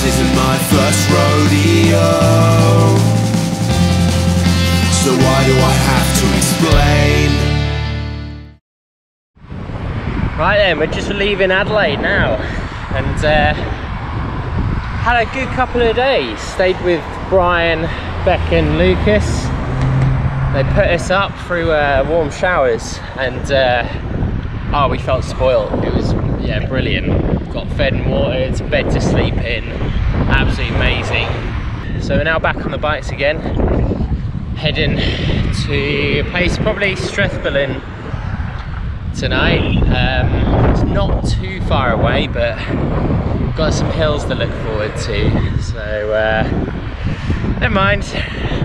isn't my first rodeo, so why do I have to explain? Right then, we're just leaving Adelaide now, and had a good couple of days. Stayed with Brian, Beck and Lucas. They put us up through warm showers, and oh, we felt spoiled. It was, yeah, brilliant. Got fed and watered, bed to sleep in, absolutely amazing. So we're now back on the bikes again, heading to a place probably Strathbelin tonight. It's not too far away, but got some hills to look forward to, so never mind,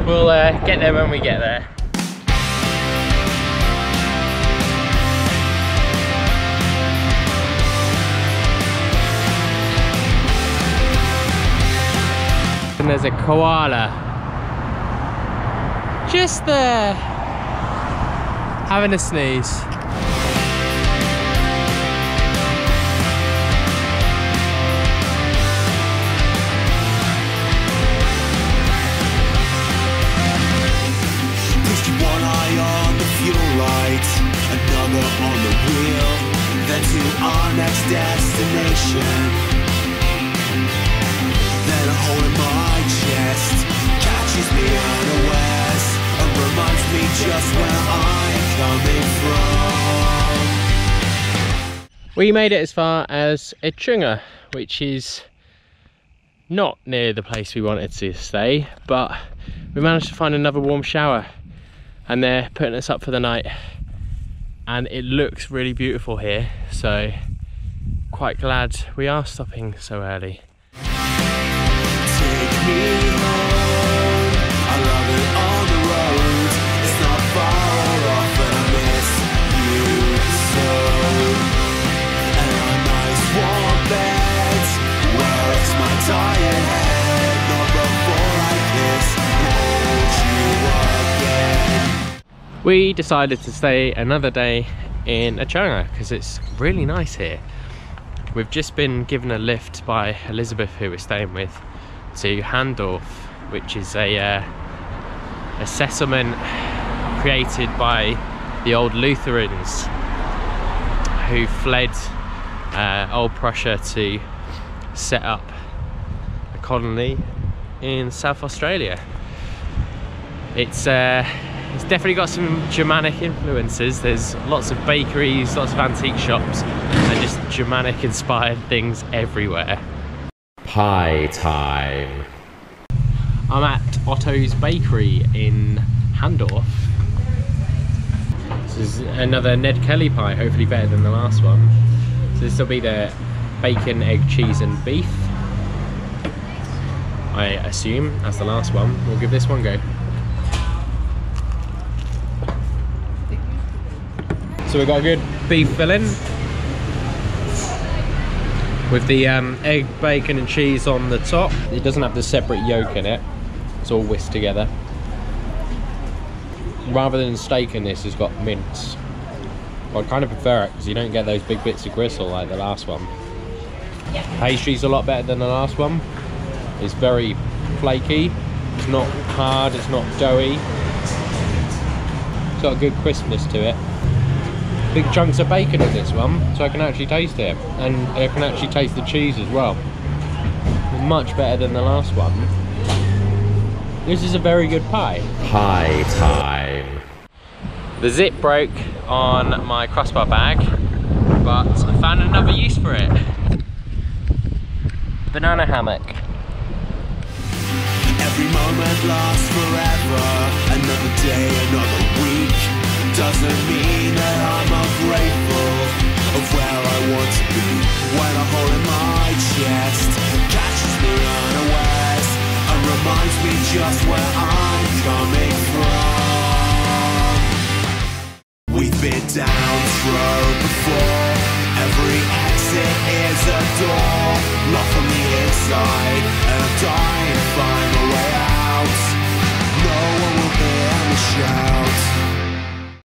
we'll get there when we get there. And there's a koala just there having a sneeze. Another on the wheel, then to our next destination. Then a hole in my chest catches me unawares and reminds me just where I'm coming from. We made it as far as Echunga, which is not near the place we wanted to stay, but we managed to find another warm shower, and they're putting us up for the night. And it looks really beautiful here, so quite glad we are stopping so early. Take me home, I love it on the road. It's not far off and I miss you so. And our nice warm beds, well, it's my tired head, not before I kiss and hold you again. We decided to stay another day in Echunga because it's really nice here. We've just been given a lift by Elizabeth, who we're staying with, to Handorf, which is a settlement created by the old Lutherans who fled old Prussia to set up a colony in South Australia. It's definitely got some Germanic influences. There's lots of bakeries, lots of antique shops, and just Germanic inspired things everywhere. Pie time. I'm at Otto's Bakery in Handorf. This is another Ned Kelly pie, hopefully better than the last one. So this will be the bacon, egg, cheese and beef, I assume, as the last one. We'll give this one a go. So we've got a good beef filling with the egg, bacon and cheese on the top. It doesn't have the separate yolk in it, it's all whisked together. Rather than steak in this, it's got mince. Well, I kind of prefer it because you don't get those big bits of gristle like the last one. Pastry's a lot better than the last one. It's very flaky, it's not hard, it's not doughy. It's got a good crispness to it. Big chunks of bacon in this one, so I can actually taste it, and I can actually taste the cheese as well. Much better than the last one. This is a very good pie. Pie time. The zip broke on my crossbar bag, but I found another use for it. Banana hammock. Every moment lasts forever. Another day, another week. Doesn't mean that I'm ungrateful of where I want to be. When a hole in my chest catches me unawares and reminds me just where I'm coming from. We've been down this road before. Every exit is a door, locked from the inside, and I'm dying to find a way out. No one will hear me shout.